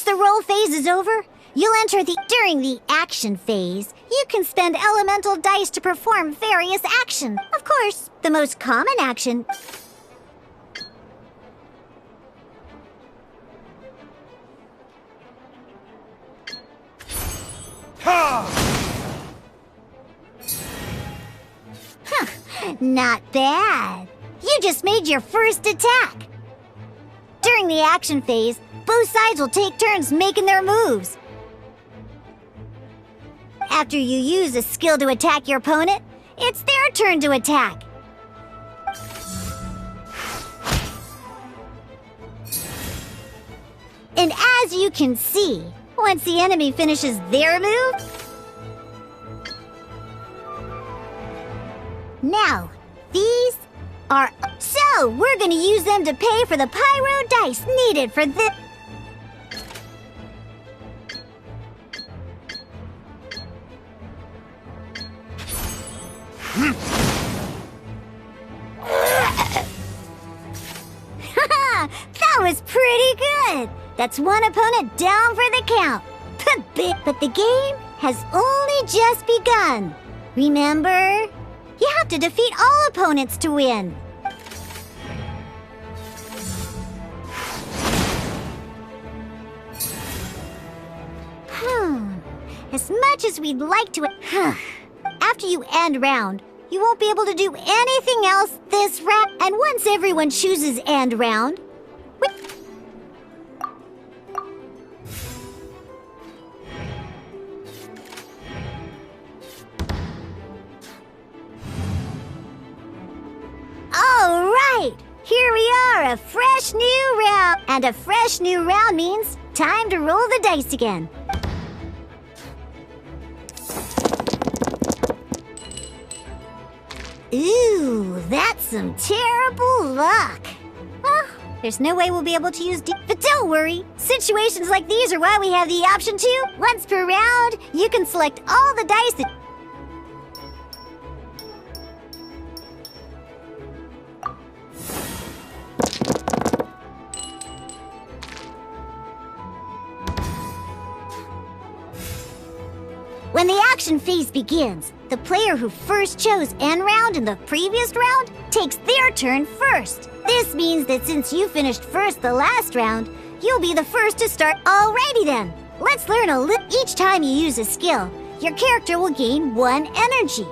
Once the roll phase is over, you'll enter during the action phase, you can spend elemental dice to perform various actions. Of course, the most common action... Not bad. You just made your first attack. During the action phase, both sides will take turns making their moves. After you use a skill to attack your opponent, it's their turn to attack. And as you can see, once the enemy finishes their move... Now, these are... So, we're gonna use them to pay for the pyro dice needed for this... That was pretty good! That's one opponent down for the count. But the game has only just begun. Remember? You have to defeat all opponents to win. As much as we'd like to... After you end round, you won't be able to do anything else this round. And once everyone chooses end round... All right! Here we are, a fresh new round. And a fresh new round means time to roll the dice again. Ooh, that's some terrible luck. Well, there's no way we'll be able to use but don't worry. Situations like these are why we have the option to. Once per round, you can select all the dice that... When the action phase begins, the player who first chose end round in the previous round takes their turn first. This means that since you finished first the last round, you'll be the first to start. Alrighty then, let's learn a little. Each time you use a skill, your character will gain 1 energy.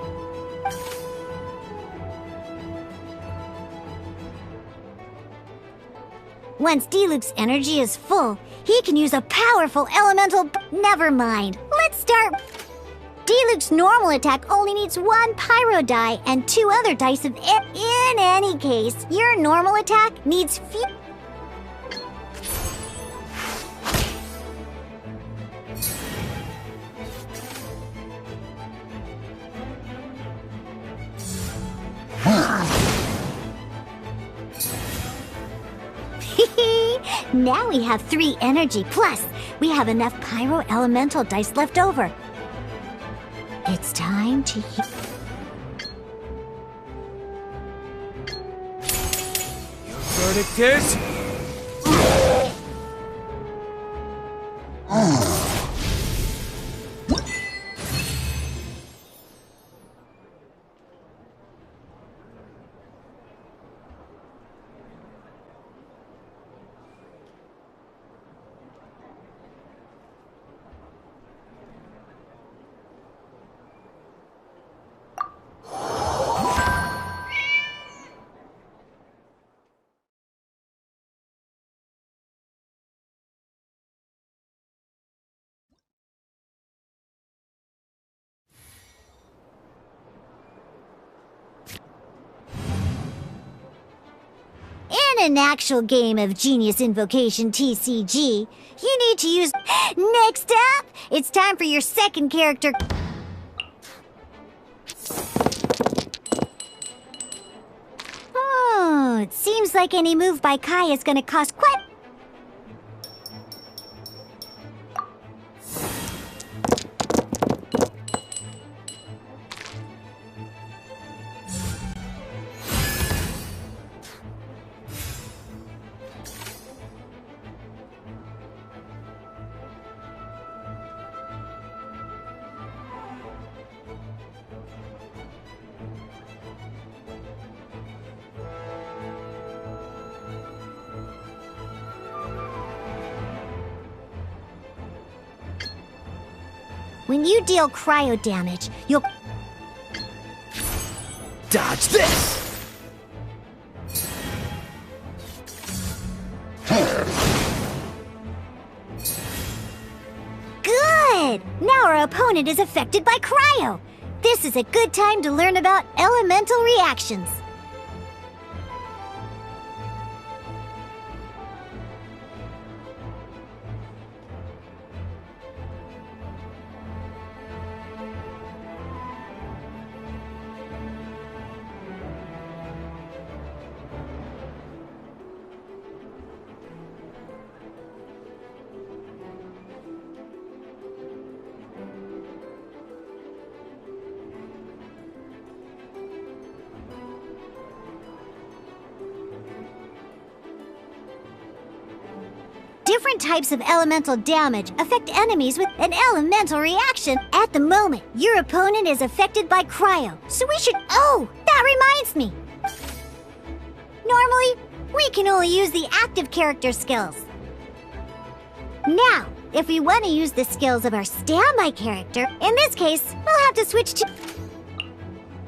Once Diluc's energy is full, he can use a powerful elemental... Never mind, let's start... Diluc's normal attack only needs 1 pyro die and 2 other dice of it. In any case, your normal attack needs few... Now we have 3 energy, plus we have enough pyro elemental dice left over. It's time to... Your verdict is... In an actual game of Genius Invocation TCG, you need to use... Next up, it's time for your second character... Oh, it seems like any move by Kai is gonna cost quite... When you deal cryo damage, you'll... Dodge this! Good! Now our opponent is affected by cryo. This is a good time to learn about elemental reactions. Different types of elemental damage affect enemies with an elemental reaction. At the moment, your opponent is affected by cryo, so we should... Oh, that reminds me! Normally, we can only use the active character skills. Now, if we want to use the skills of our standby character, in this case, we'll have to switch to...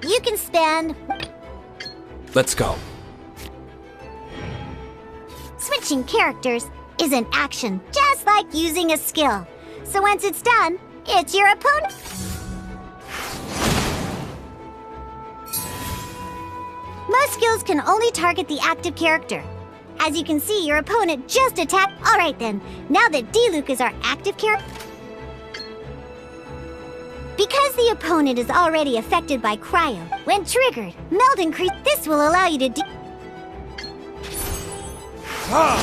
You can spend... Let's go. Switching characters is an action, just like using a skill. So once it's done, it's your opponent. Most skills can only target the active character. As you can see, your opponent just attacked. Alright then, now that D-Luke is our active character... Because the opponent is already affected by cryo, when triggered, melt increase. This will allow you to All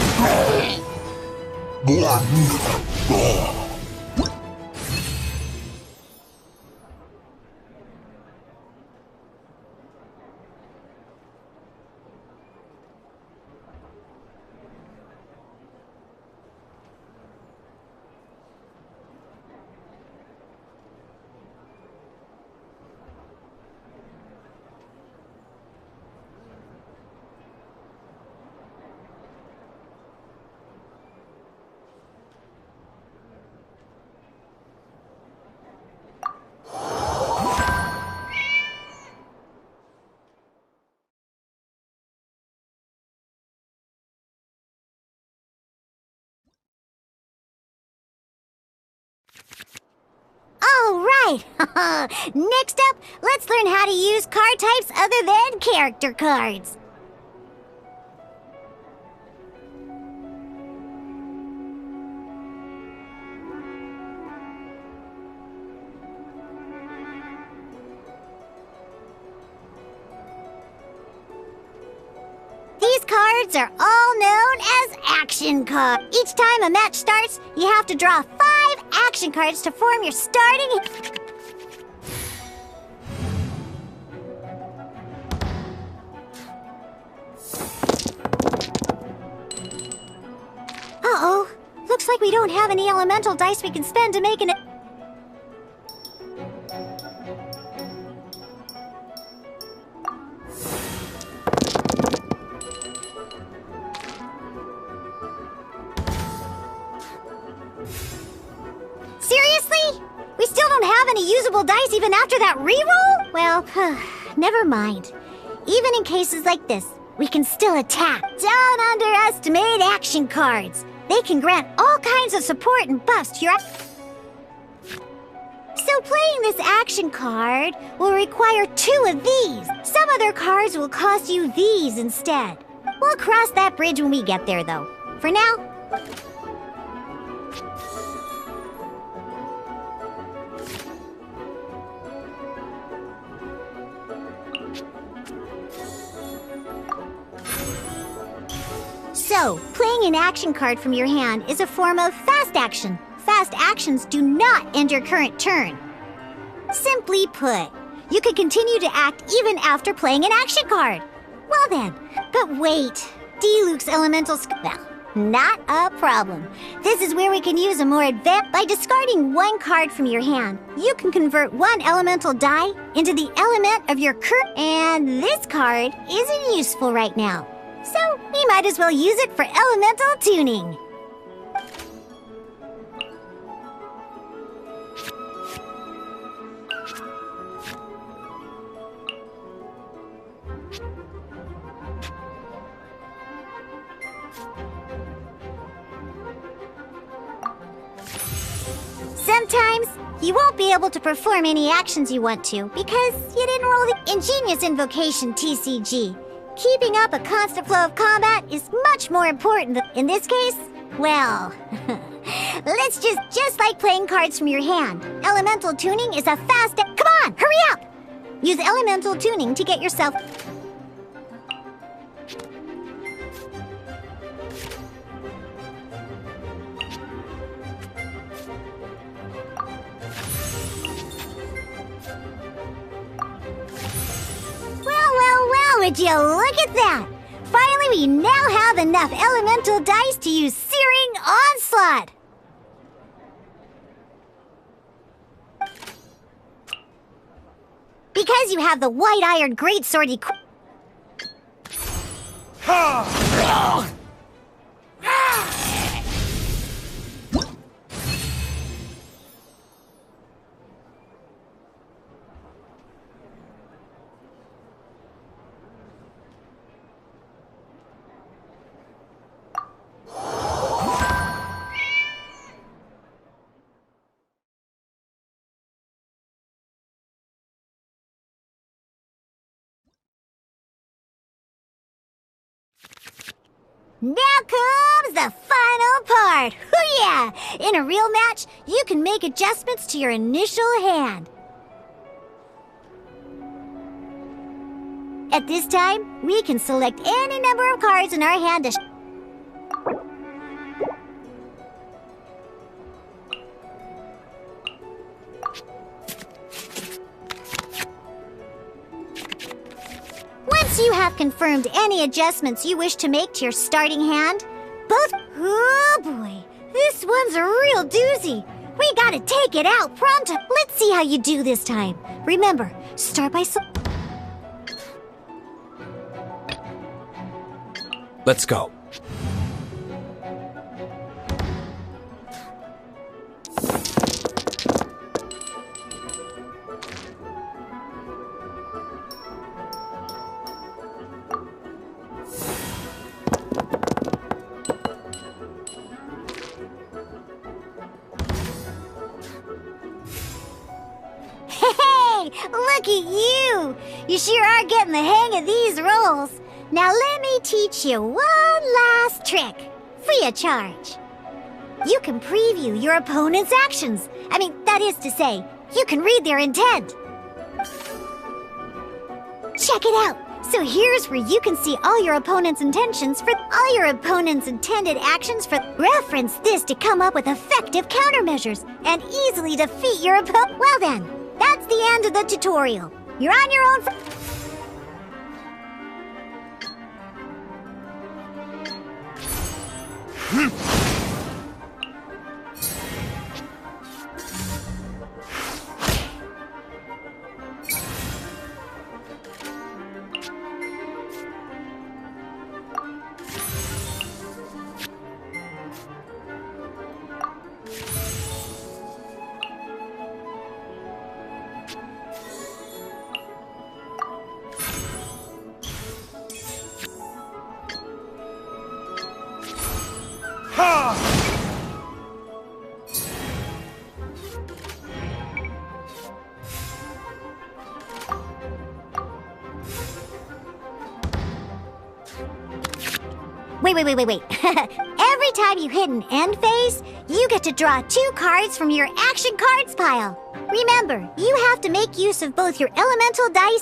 right! Next up, let's learn how to use card types other than character cards. These cards are all known as action cards. Each time a match starts, you have to draw 5 action cards to form your starting... Uh-oh. Looks like we don't have any elemental dice we can spend to make an... Seriously? We still don't have any usable dice even after that reroll? Well, never mind. Even in cases like this, we can still attack. Don't underestimate action cards. They can grant all kinds of support and buffs to your... So playing this action card will require 2 of these. Some other cards will cost you these instead. We'll cross that bridge when we get there, though. For now... So, playing an action card from your hand is a form of fast action. Fast actions do not end your current turn. Simply put, you can continue to act even after playing an action card. Well then, but wait, D-Luke's elemental well, not a problem. This is where we can use a more advanced... By discarding 1 card from your hand, you can convert 1 elemental die into the element of your current... And this card isn't useful right now. So, we might as well use it for elemental tuning. Sometimes, you won't be able to perform any actions you want to because you didn't roll the ingenious invocation TCG. Keeping up a constant flow of combat is much more important than, in this case, well, let's just like playing cards from your hand. Elemental tuning is a fast... Come on, hurry up! Use elemental tuning to get yourself... Well, would you look at that? Finally, we now have enough elemental dice to use Searing Onslaught! Because you have the White Iron Greatsword equipped... Now comes the final part! Hoo yeah! In a real match, you can make adjustments to your initial hand. At this time, we can select any number of cards in our hand to... Once you have confirmed any adjustments you wish to make to your starting hand, both... Oh boy, this one's a real doozy. We gotta take it out pronto. Let's see how you do this time. Remember, start by... Let's go. Look at you! You sure are getting the hang of these rolls. Now let me teach you one last trick, free of charge. You can preview your opponent's actions. That is to say, you can read their intent. Check it out. So here's where you can see all your opponent's intentions for all your opponent's intended actions for... Reference this to come up with effective countermeasures and easily defeat your opponent. Well then, that's the end of the tutorial. You're on your own for... Wait. Every time you hit an end phase, you get to draw 2 cards from your action cards pile. Remember, you have to make use of both your elemental dice...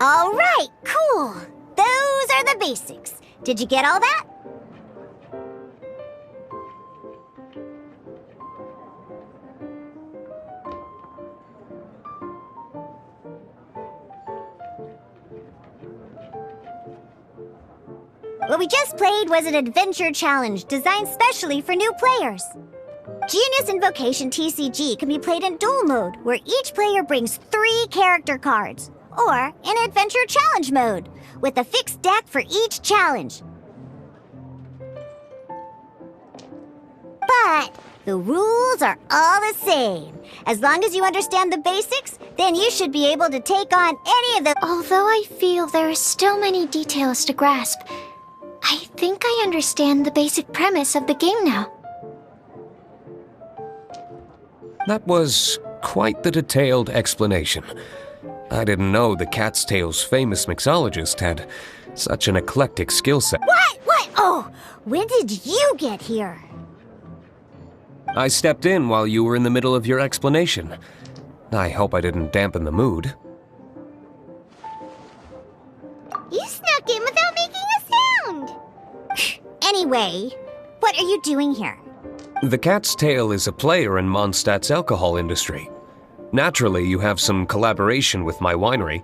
All right, cool. Those are the basics. Did you get all that? What we just played was an adventure challenge designed specially for new players. Genius Invocation TCG can be played in duel mode, where each player brings 3 character cards, or in adventure challenge mode, with a fixed deck for each challenge. But the rules are all the same. As long as you understand the basics, then you should be able to take on any of the— Although I feel there are still many details to grasp, I think I understand the basic premise of the game now. That was quite the detailed explanation. I didn't know the Cat's Tail's famous mixologist had such an eclectic skill set. What? Oh, when did you get here? I stepped in while you were in the middle of your explanation. I hope I didn't dampen the mood. You snuck in without making a sound! Anyway, what are you doing here? The Cat's Tail is a player in Mondstadt's alcohol industry. Naturally, you have some collaboration with my winery.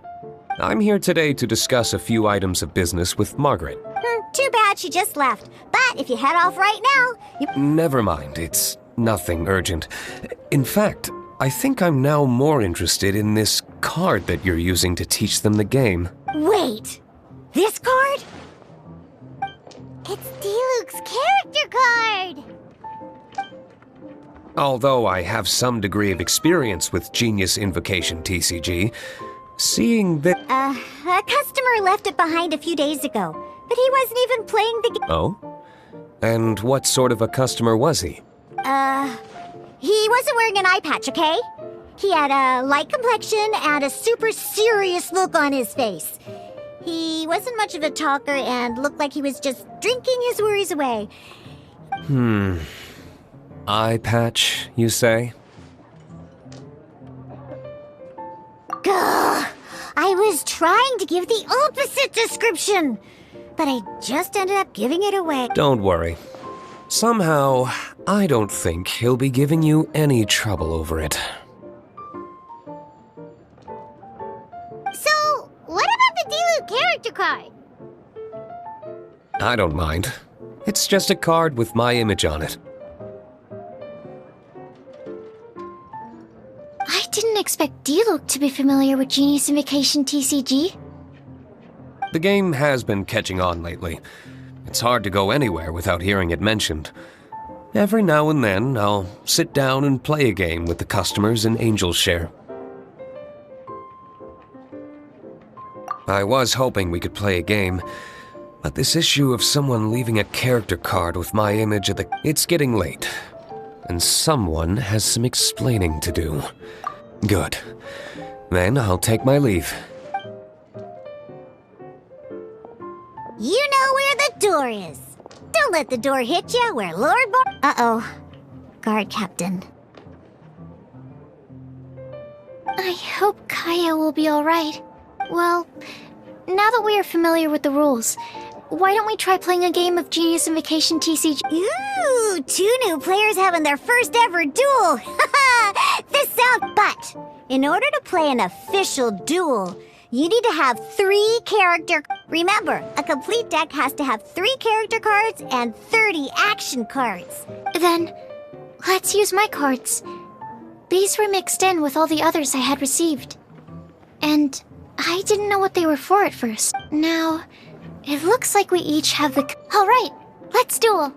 I'm here today to discuss a few items of business with Margaret. Too bad she just left. But if you head off right now, Never mind, it's nothing urgent. In fact, I think I'm now more interested in this card that you're using to teach them the game. Wait! This card? It's Diluc's character card! Although I have some degree of experience with Genius Invocation TCG, seeing that— A customer left it behind a few days ago, but he wasn't even playing the game. Oh? And what sort of a customer was he? He wasn't wearing an eye patch, okay? He had a light complexion and a super serious look on his face. He wasn't much of a talker and looked like he was just drinking his worries away. Eye patch, you say? Gah! I was trying to give the opposite description, but I just ended up giving it away. Don't worry. Somehow, I don't think he'll be giving you any trouble over it. So, what about the Diluc character card? I don't mind. It's just a card with my image on it. I didn't expect Diluc to be familiar with Genius Invocation TCG. The game has been catching on lately. It's hard to go anywhere without hearing it mentioned. Every now and then, I'll sit down and play a game with the customers in Angel's Share. I was hoping we could play a game, but this issue of someone leaving a character card with my image at the— It's getting late, and someone has some explaining to do. Good. Then I'll take my leave. You know where the door is. Don't let the door hit you where Lord Bar— Uh-oh. Guard Captain. I hope Kaya will be alright. Well, now that we are familiar with the rules, why don't we try playing a game of Genius Invocation TCG? Ooh, 2 new players having their first ever duel. This sounds— But, in order to play an official duel, you need to have 3 character— Remember, a complete deck has to have 3 character cards and 30 action cards. Then, let's use my cards. These were mixed in with all the others I had received. And I didn't know what they were for at first. Now, it looks like we each have the— Alright, let's duel!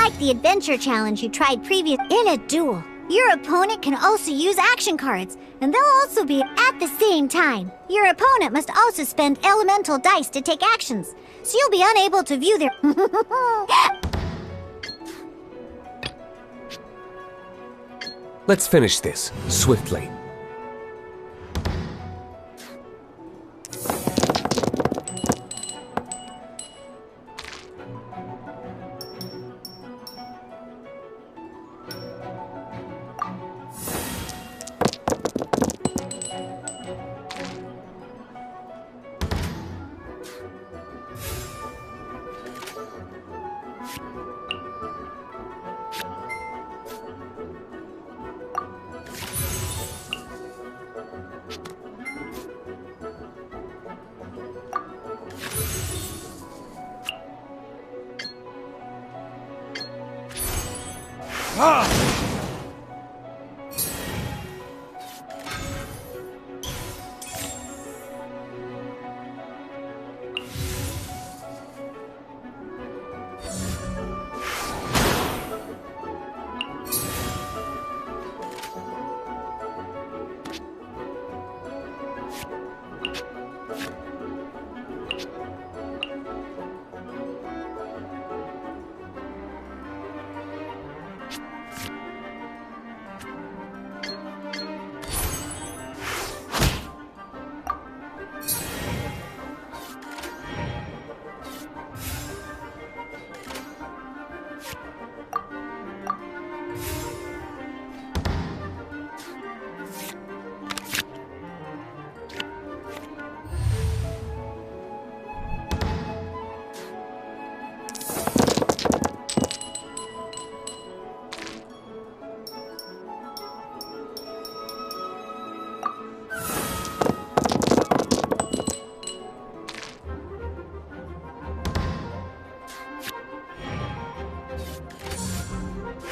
like the adventure challenge you tried previous in a duel. Your opponent can also use action cards, and they'll also be at the same time. Your opponent must also spend elemental dice to take actions, so you'll be unable to view their... Let's finish this, swiftly.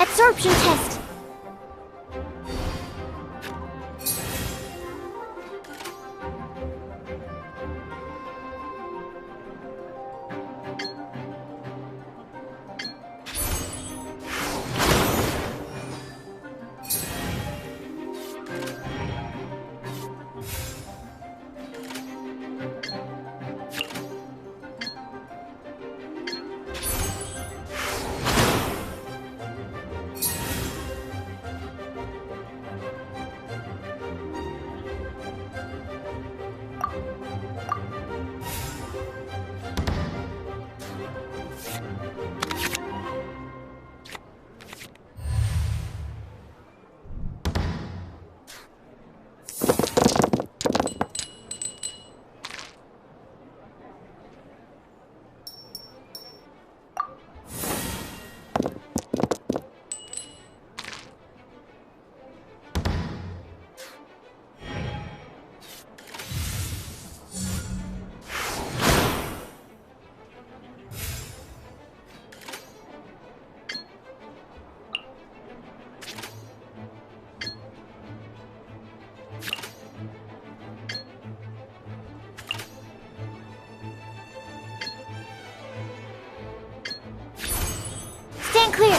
Absorption test. Stand clear.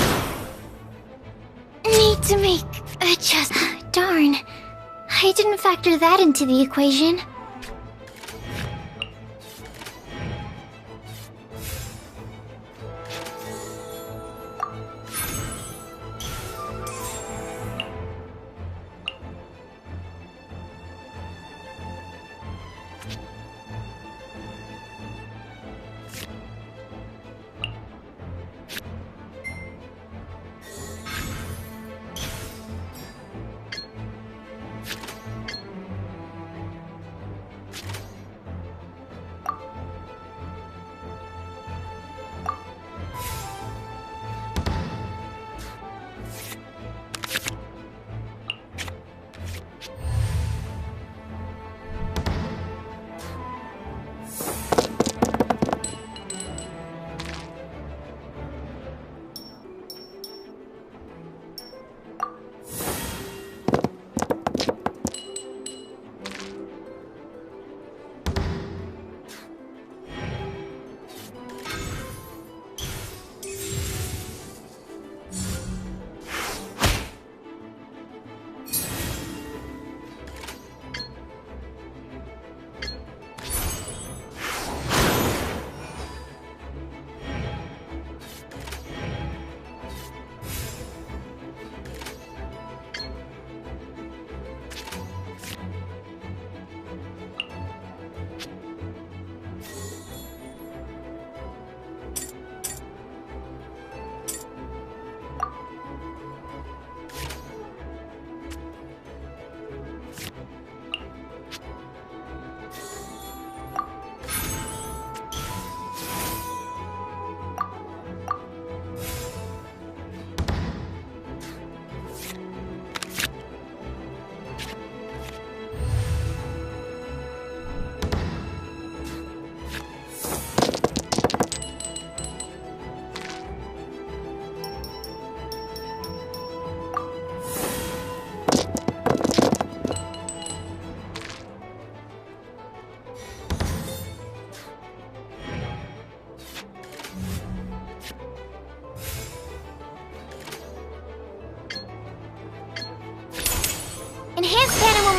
Need to make adjust. Darn. I didn't factor that into the equation.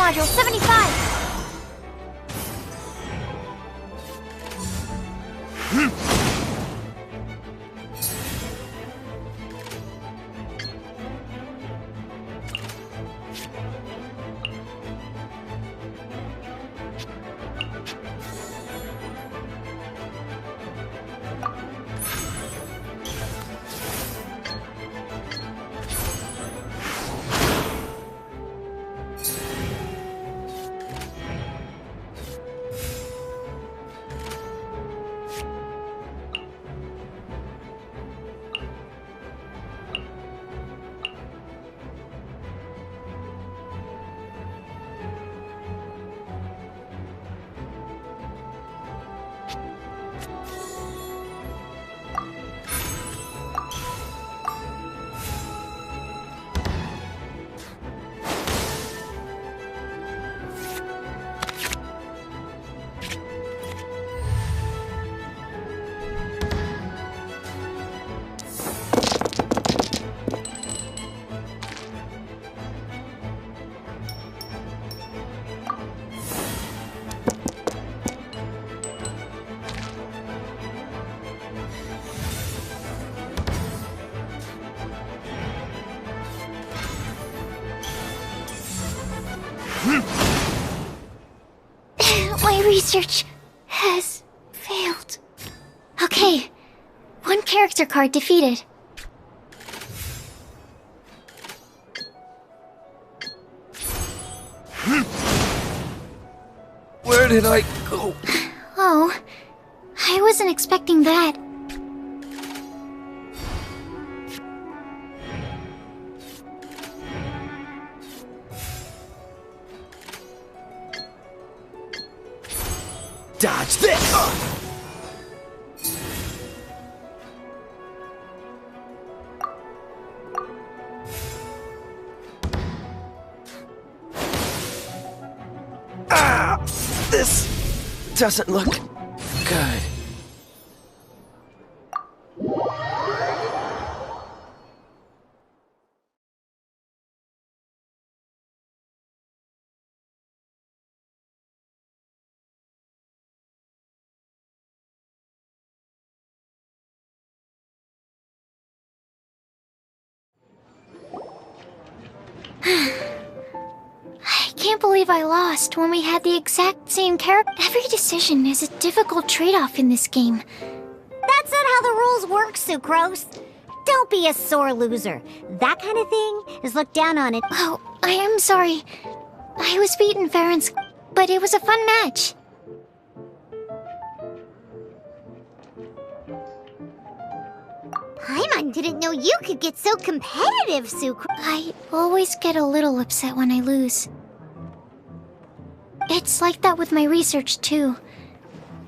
module 75. My research has failed. Okay, one character card defeated. Where did I go? Oh, I wasn't expecting that. Dodge this! Ah! This doesn't look good. I can't believe I lost when we had the exact same character. Every decision is a difficult trade-off in this game. That's not how the rules work, Sucrose. Don't be a sore loser. That kind of thing is looked down on it. Oh, I am sorry. I was beaten fair and square, but it was a fun match. Paimon didn't know you could get so competitive, Sucrose. I always get a little upset when I lose. It's like that with my research, too.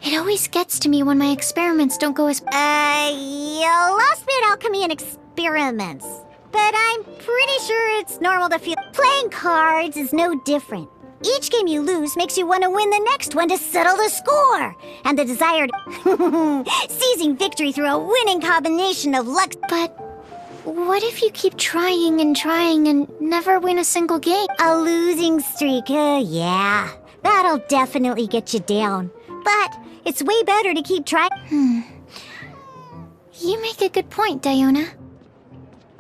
It always gets to me when my experiments don't go as... You lost me at alchemy and experiments. But I'm pretty sure it's normal to feel... Playing cards is no different. Each game you lose makes you want to win the next one to settle the score. And the desired... seizing victory through a winning combination of luck... But what if you keep trying and never win a single game? A losing streak, yeah. That'll definitely get you down. But it's way better to keep trying. You make a good point, Diona.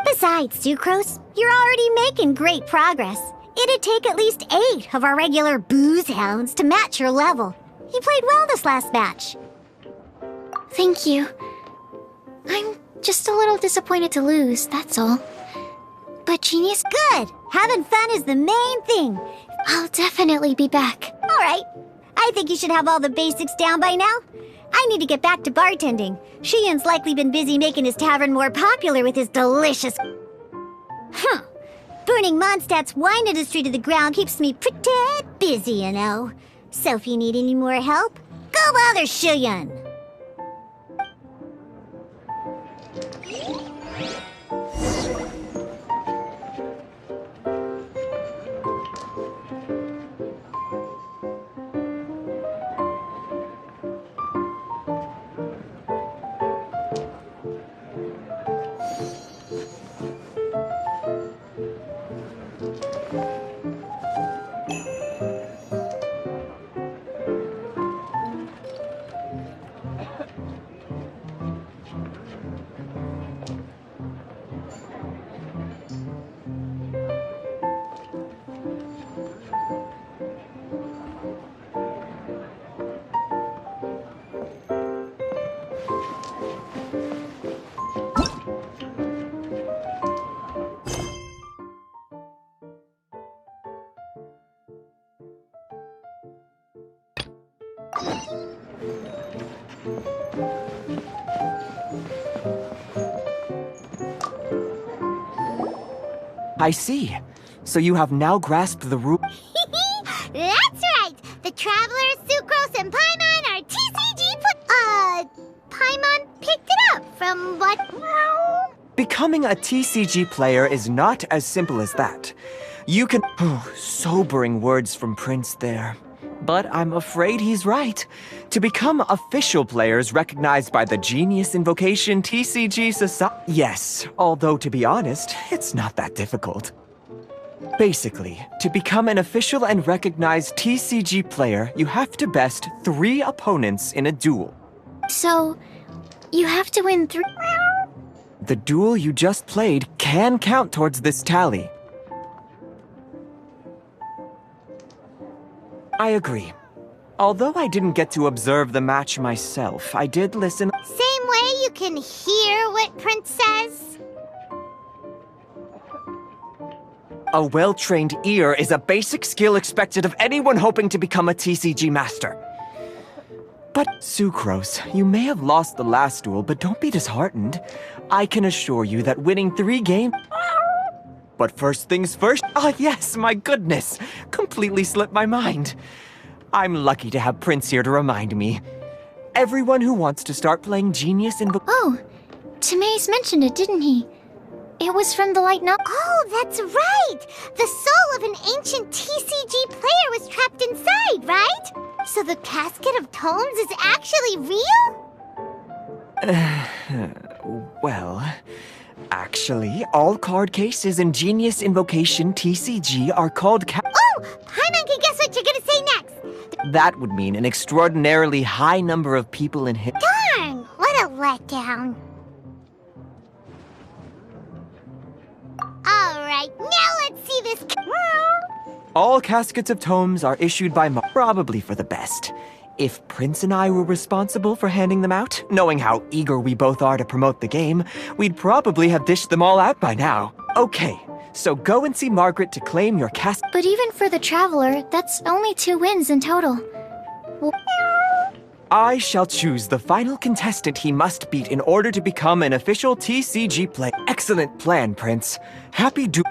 Besides, Sucrose, you're already making great progress. It'd take at least 8 of our regular booze hounds to match your level. You played well this last match. Thank you. I'm just a little disappointed to lose, that's all. But genius... Good! Having fun is the main thing. I'll definitely be back. Alright. I think you should have all the basics down by now. I need to get back to bartending. Shiyan's likely been busy making his tavern more popular with his delicious... Burning Mondstadt's wine industry to the ground keeps me pretty busy, you know. So if you need any more help, go bother Shiyan. I see. So you have now grasped the rule. That's right! The Travelers, Sucrose, and Paimon are TCG Paimon picked it up from what? Becoming a TCG player is not as simple as that. You can... Oh, sobering words from Prince there. But I'm afraid he's right. To become official players recognized by the Genius Invocation TCG Society... Yes, although to be honest, it's not that difficult. Basically, to become an official and recognized TCG player, you have to best 3 opponents in a duel. So, you have to win 3... The duel you just played can count towards this tally. I agree. Although I didn't get to observe the match myself, I did listen. Same way you can hear what Prince says? A well-trained ear is a basic skill expected of anyone hoping to become a TCG master. But, Sucrose, you may have lost the last duel, but don't be disheartened. I can assure you that winning 3 games... But first things first... Ah, yes, my goodness! Completely slipped my mind. I'm lucky to have Prince here to remind me. Everyone who wants to start playing Genius Oh, Tamaeus mentioned it, didn't he? It was from the light novel. Oh, that's right! The soul of an ancient TCG player was trapped inside, right? So the Casket of Tomes is actually real? Well... Actually, all card cases in Genius Invocation TCG are called Oh! Paimon can guess what you're gonna say next! That would mean an extraordinarily high number of people in hit. Darn! What a letdown. Alright, now let's see this... All Caskets of Tomes are issued by probably for the best. If Prince and I were responsible for handing them out, knowing how eager we both are to promote the game, we'd probably have dished them all out by now. Okay, so go and see Margaret to claim your casket. But even for the Traveler, that's only 2 wins in total. I shall choose the final contestant he must beat in order to become an official TCG player. Excellent plan, Prince. Happy do...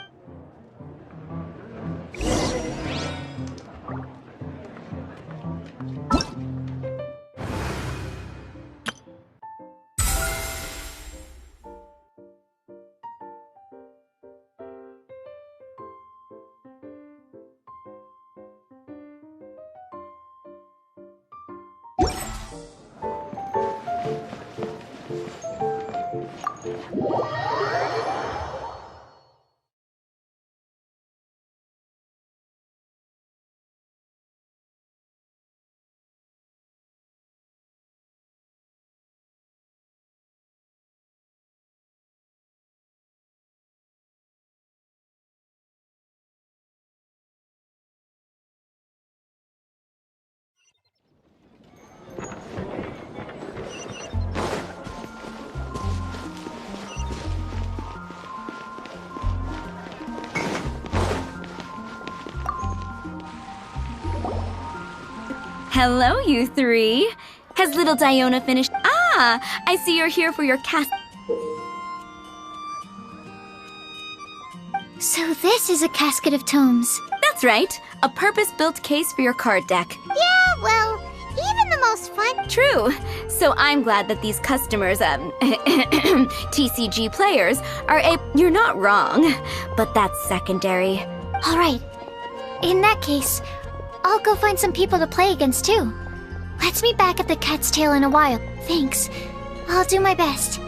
Hello, you 3. Has little Diona finished? Ah, I see you're here for your cast. So this is a Casket of Tomes. That's right. A purpose-built case for your card deck. Yeah, well, even the most fun... True. So I'm glad that these customers, TCG players, are You're not wrong. But that's secondary. All right. In that case, I'll go find some people to play against too. Let's meet back at the Cat's Tail in a while. Thanks. I'll do my best.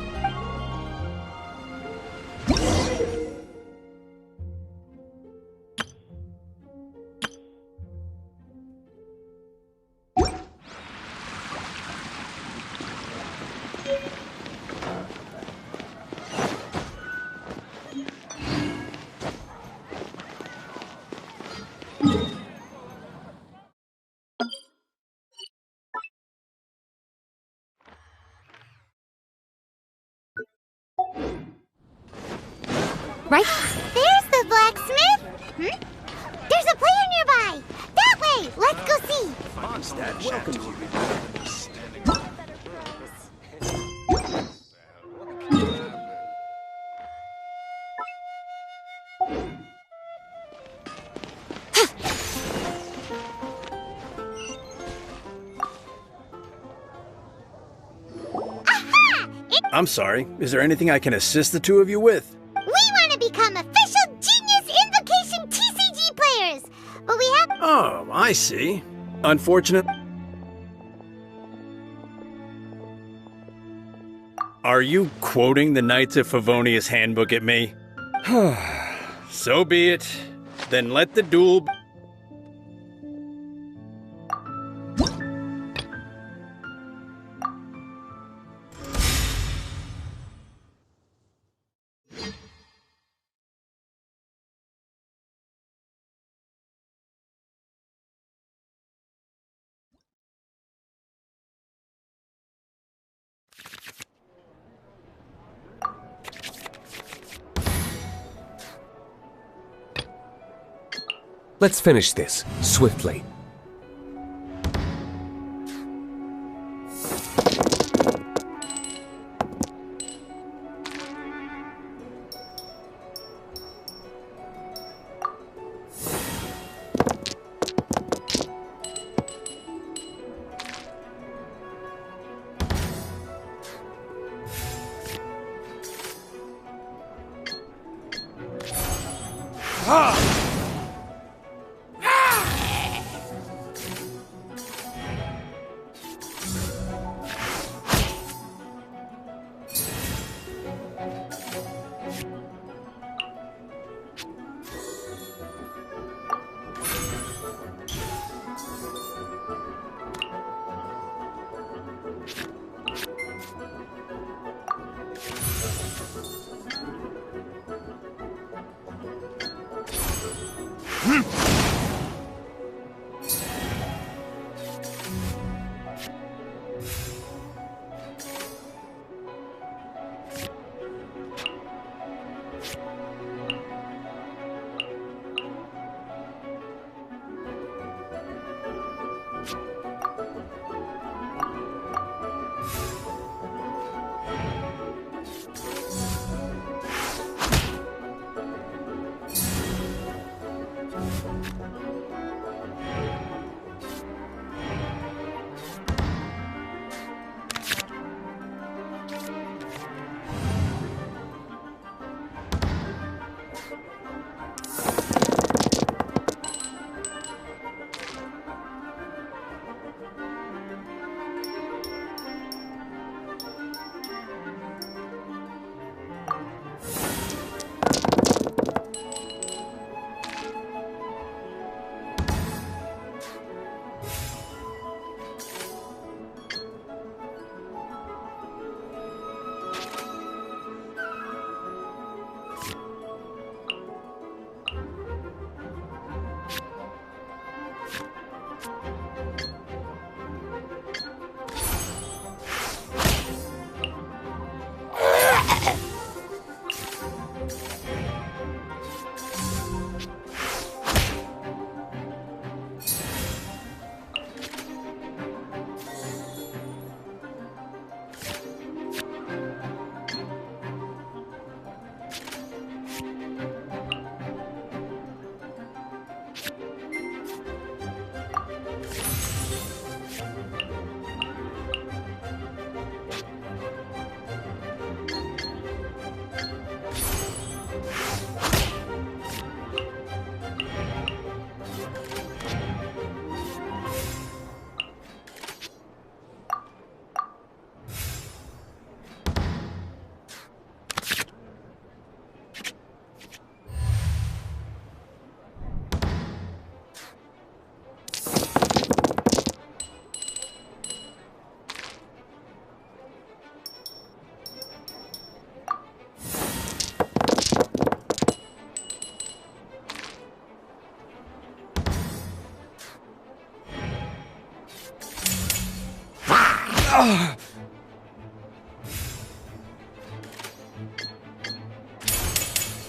Right? There's the blacksmith! There's a player nearby! That way! Let's go see! I'm sorry. Is there anything I can assist the two of you with? We want to become official Genius Invocation TCG players, but we have... Oh, I see. Unfortunate. Are you quoting the Knights of Favonius handbook at me? So be it. Then let the duel... Let's finish this, swiftly.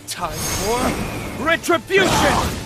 Time for retribution!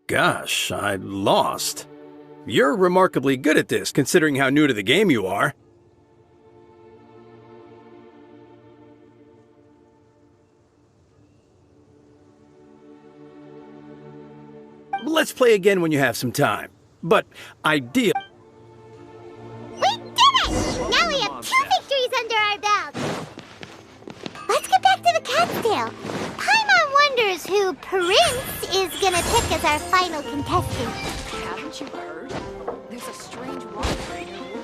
Gosh, I lost. You're remarkably good at this, considering how new to the game you are. Let's play again when you have some time. But ideal. We did it! Now we have 2 victories under our belt. Let's get back to the cat's tail. Paimon wonders who Prince is gonna pick as our final contestant. Haven't you heard? There's a strange water in your room.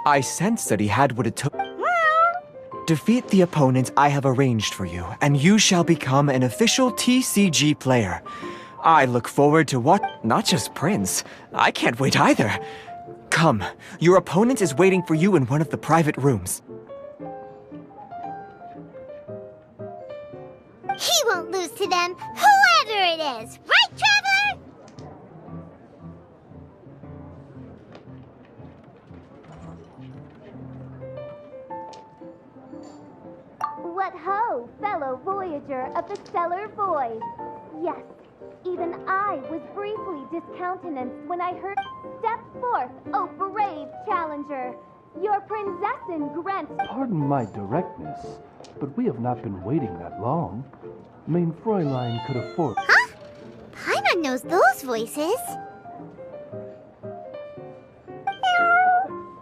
I sensed that he had what it took. Defeat the opponent I have arranged for you, and you shall become an official TCG player. I look forward to what? Not just Prince. I can't wait either. Come, your opponent is waiting for you in one of the private rooms. He won't lose to them, whoever it is. Right, Traveler? What ho, fellow voyager of the stellar void! Yes, even I was briefly discountenanced when I heard, "Step forth, O brave challenger! Your Prinzessin grants..." Pardon my directness, but we have not been waiting that long. Mein Fräulein could afford... Huh? Paimon knows those voices.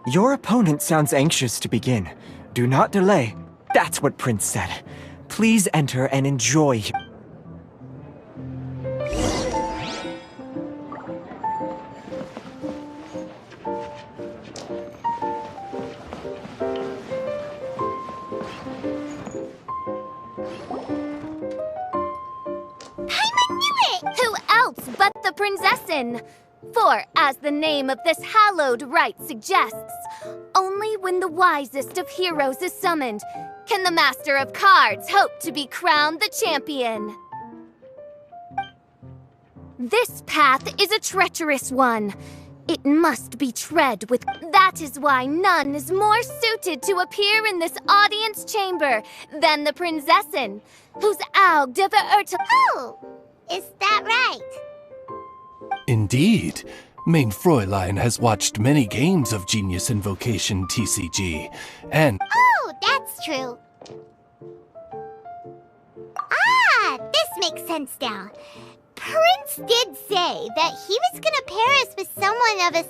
Your opponent sounds anxious to begin. Do not delay. That's what Prince said. Please enter and enjoy. Who else but the Prinzessin? For, as the name of this hallowed rite suggests, only when the wisest of heroes is summoned can the Master of Cards hope to be crowned the champion. This path is a treacherous one. It must be tread with... That is why none is more suited to appear in this audience chamber than the Prinzessin, whose Aug de Verurtel... Oh, is that right? Indeed. Mein Fräulein has watched many games of Genius Invocation TCG, and... Oh, that's true. Ah, this makes sense now. Prince did say that he was gonna pair us with someone of his...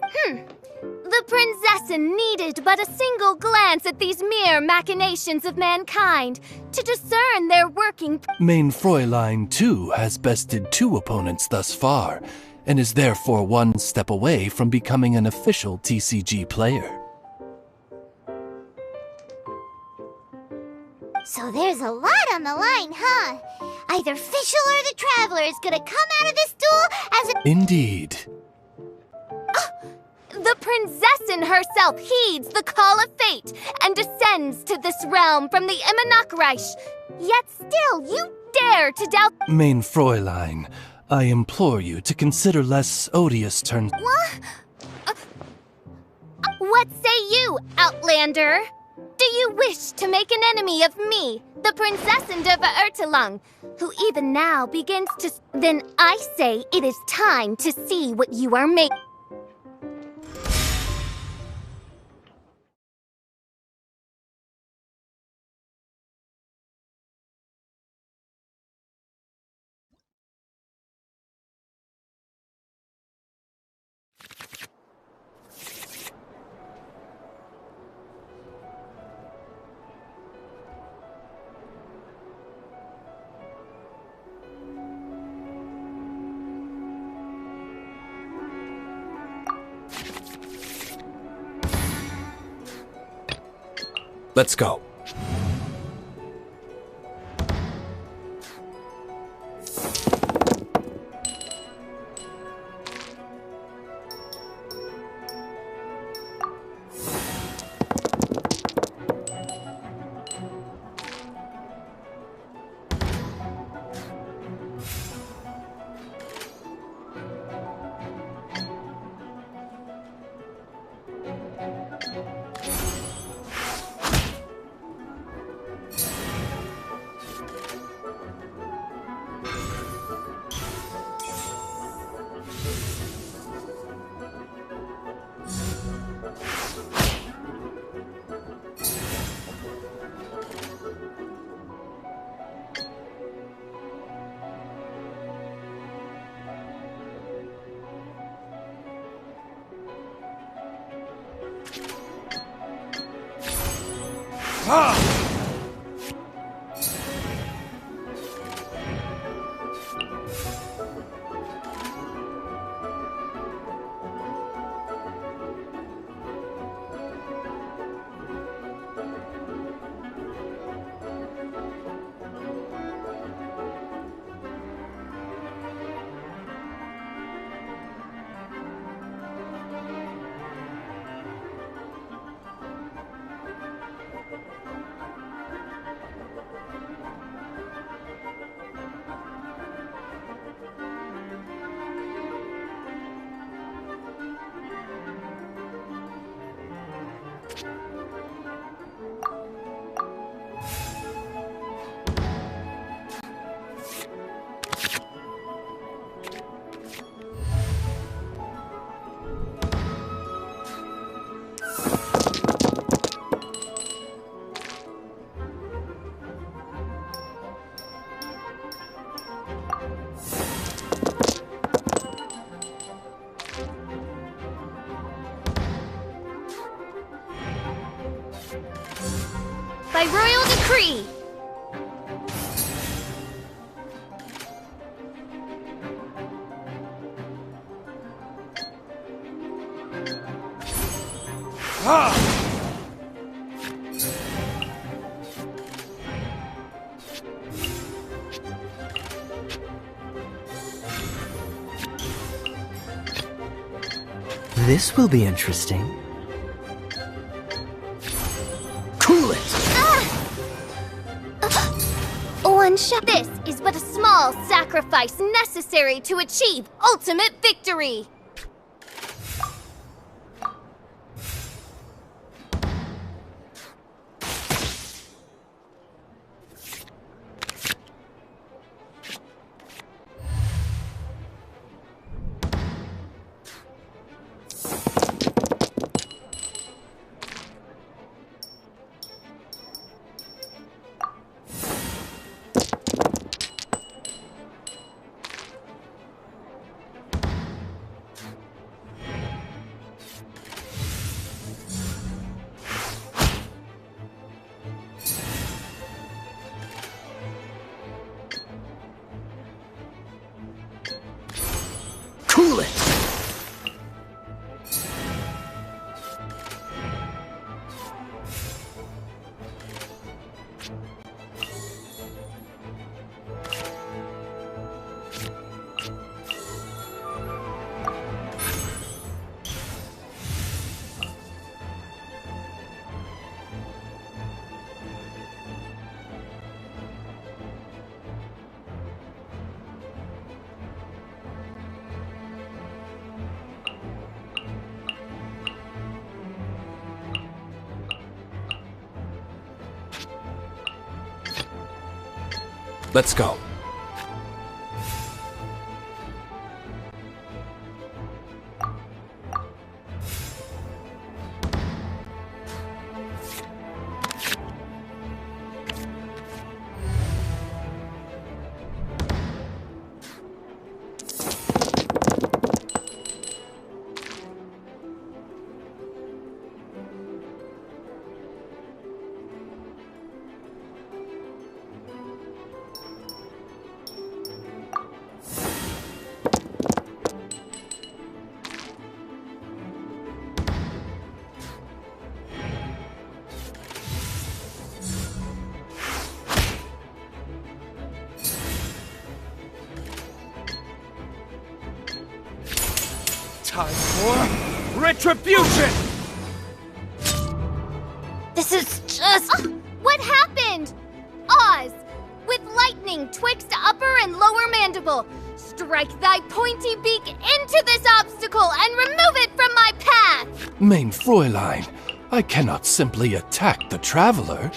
The Prinzessin needed but a single glance at these mere machinations of mankind to discern their working... Mein Fräulein, too, has bested 2 opponents thus far, and is therefore one step away from becoming an official TCG player. So there's a lot on the line, huh? Either Fischl or the Traveler is gonna come out of this duel as a... Indeed. The Prinzessin herself heeds the call of fate and descends to this realm from the Immanakreich. Yet still, you dare to doubt... Mein Fräulein, I implore you to consider less odious terms... What say you, Outlander? Do you wish to make an enemy of me, the Prinzessin de Verurtelung, who even now begins to... Then I say it is time to see what you are making. Let's go. By royal decree! This will be interesting. Cool it! One shot. This is but a small sacrifice necessary to achieve ultimate victory! Cool it! Let's go. Time for retribution! This is just... What happened? Oz! With lightning twixt upper and lower mandible, strike thy pointy beak into this obstacle and remove it from my path! Mein Fräulein, I cannot simply attack the traveler.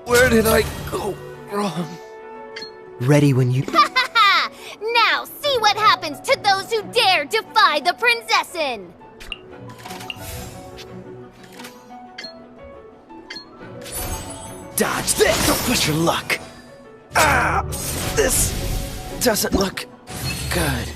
Where did I go wrong? Ready when you... Now see what happens to those who dare defy the Prinzessin! Dodge this! Don't push your luck! Ah! This doesn't look good.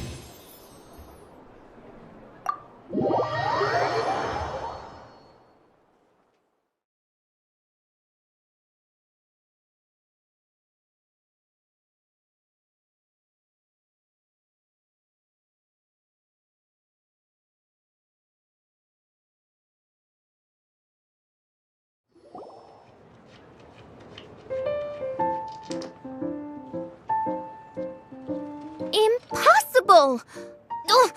Impossible! Ugh,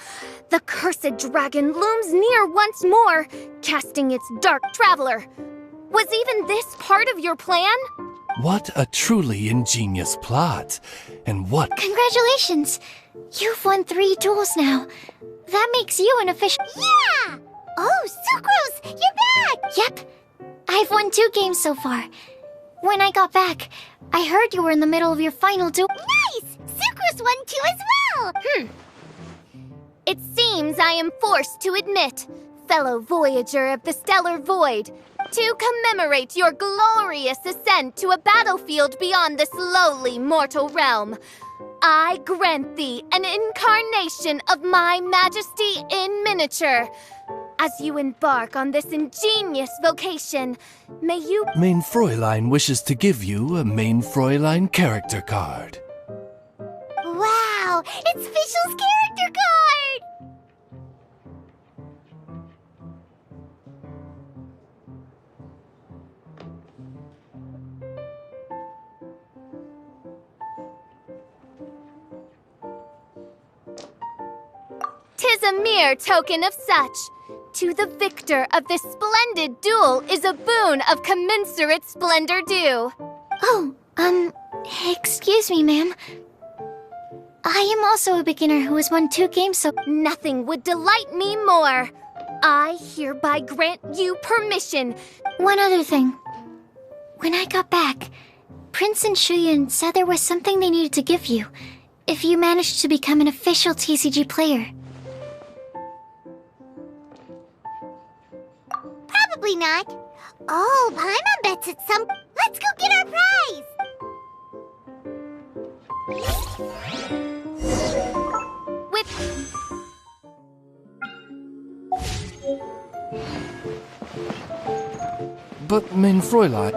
the cursed dragon looms near once more, casting its dark traveler. Was even this part of your plan? What a truly ingenious plot. And what... Congratulations! You've won 3 duels now. That makes you an official... Yeah! Oh, Sucrose, you're back! Yep. I've won 2 games so far. When I got back, I heard you were in the middle of your final duel. Nice! Sucrose won too as well! It seems I am forced to admit, fellow voyager of the stellar void, to commemorate your glorious ascent to a battlefield beyond this lowly mortal realm. I grant thee an incarnation of my majesty in miniature. As you embark on this ingenious vocation, may you... Main Fräulein wishes to give you a Main Fräulein character card. Wow! It's Fischl's character card! Tis a mere token of such. To the victor of this splendid duel is a boon of commensurate splendor due. Oh, excuse me, ma'am. I am also a beginner who has won 2 games, so... Nothing would delight me more. I hereby grant you permission. One other thing. When I got back, Prince and Shuyan said there was something they needed to give you if you managed to become an official TCG player. Probably not. Oh, Paimon bets it's some... Let's go get our prize! But Main Fräulein...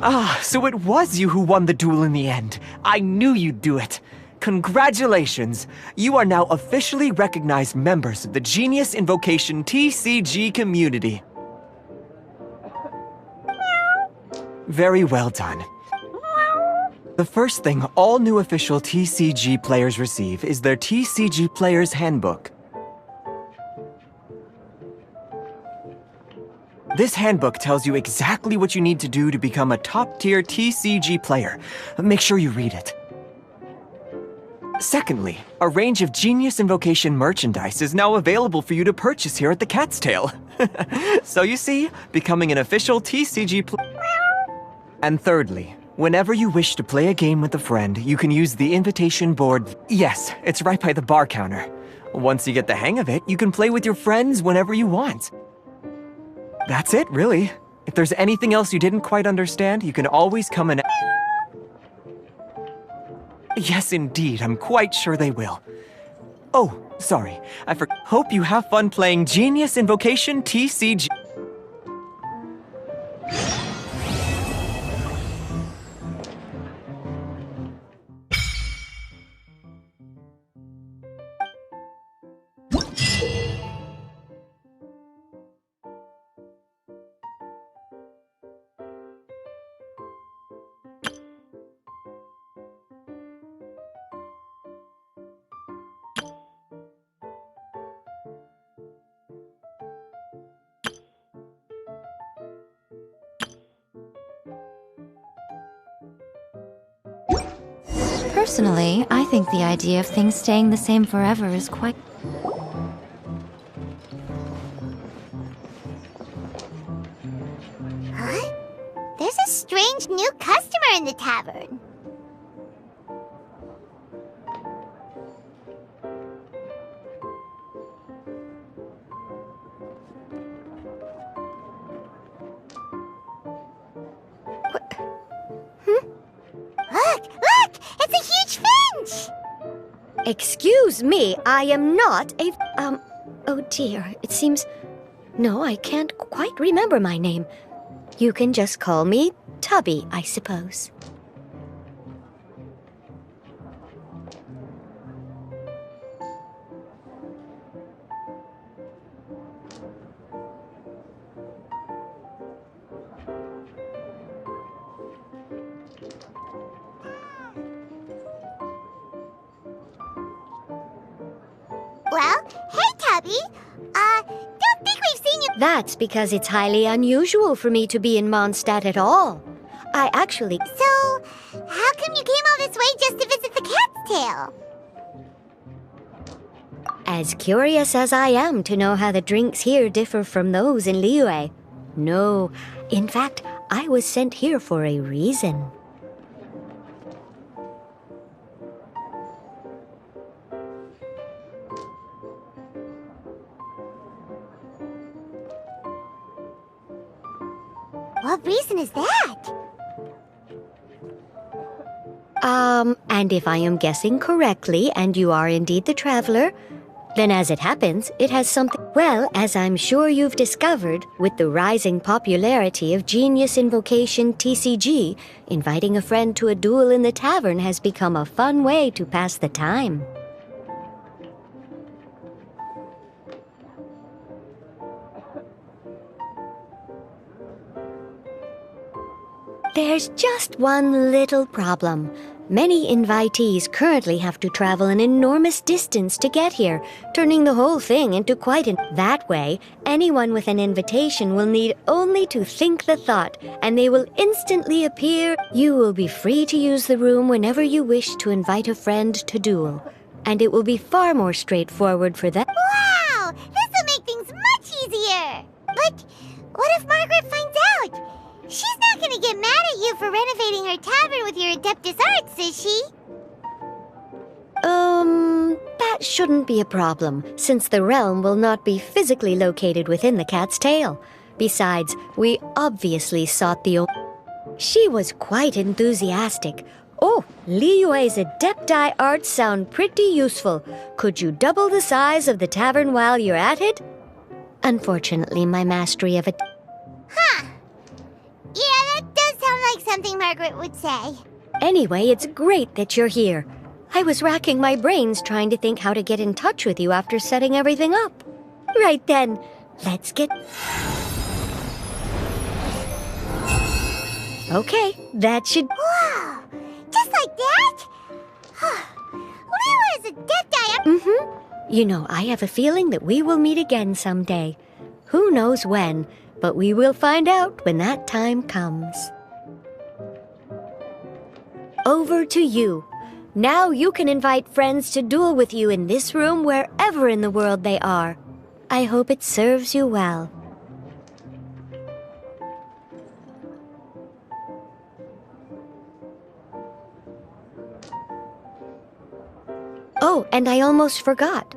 Ah, so it was you who won the duel in the end. I knew you'd do it. Congratulations! You are now officially recognized members of the Genius Invocation TCG community. Very well done. The first thing all new official TCG players receive is their TCG Player's Handbook. This handbook tells you exactly what you need to do to become a top-tier TCG player. Make sure you read it. Secondly, a range of Genius Invocation merchandise is now available for you to purchase here at the Cat's Tail. So you see, becoming an official TCG player. And thirdly, Whenever you wish to play a game with a friend, you can use the invitation board. Yes, it's right by the bar counter. Once you get the hang of it, you can play with your friends whenever you want. That's it, really. If there's anything else you didn't quite understand, you can always come and... Yes, indeed, I'm quite sure they will. Oh, sorry, Hope you have fun playing Genius Invocation TCG. Personally, I think the idea of things staying the same forever is quite... Huh? There's a strange new customer in the tavern. Look! It's a huge finch! Excuse me, I am not a... Oh dear, it seems... No, I can't quite remember my name. You can just call me Tubby, I suppose. Well, hey, Tubby. Don't think we've seen you... That's because it's highly unusual for me to be in Mondstadt at all. I actually... So, how come you came all this way just to visit the cat's tail? As curious as I am to know how the drinks here differ from those in Liyue. No, in fact, I was sent here for a reason. What reason is that? And if I am guessing correctly, and you are indeed the traveler, then as it happens, it has something... Well, as I'm sure you've discovered, with the rising popularity of Genius Invocation TCG, inviting a friend to a duel in the tavern has become a fun way to pass the time. There's just one little problem. Many invitees currently have to travel an enormous distance to get here, turning the whole thing into quite an... That way, anyone with an invitation will need only to think the thought, and they will instantly appear. You will be free to use the room whenever you wish to invite a friend to duel, and it will be far more straightforward for them. Wow! This will make things much easier! But what if Margaret finds out? She's not gonna get mad at you for renovating her tavern with your Adeptus Arts, is she? That shouldn't be a problem, since the realm will not be physically located within the cat's tail. Besides, we obviously sought the... She was quite enthusiastic. Oh, Liyue's Adepti Arts sound pretty useful. Could you double the size of the tavern while you're at it? Unfortunately, my mastery of it... Huh. Yeah, that does sound like something Margaret would say. Anyway, it's great that you're here. I was racking my brains trying to think how to get in touch with you after setting everything up. Right then, let's get... Okay, that should... Wow! Just like that? Liyue is Adepti... Mm-hmm. You know, I have a feeling that we will meet again someday. Who knows when, but we will find out when that time comes. Over to you. Now you can invite friends to duel with you in this room wherever in the world they are. I hope it serves you well. Oh, and I almost forgot.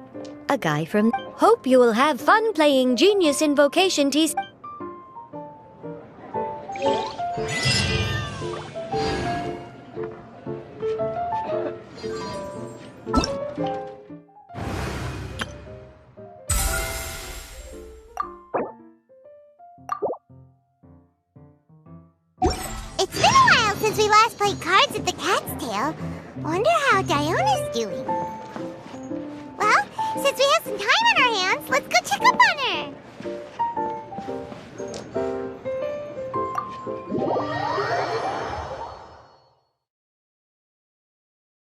A guy from... Hope you will have fun playing Genius Invocation TC... It's been a while since we last played cards at the Cat's Tail. Wonder how Diona's doing. Well, since we have some time on our hands, let's go check up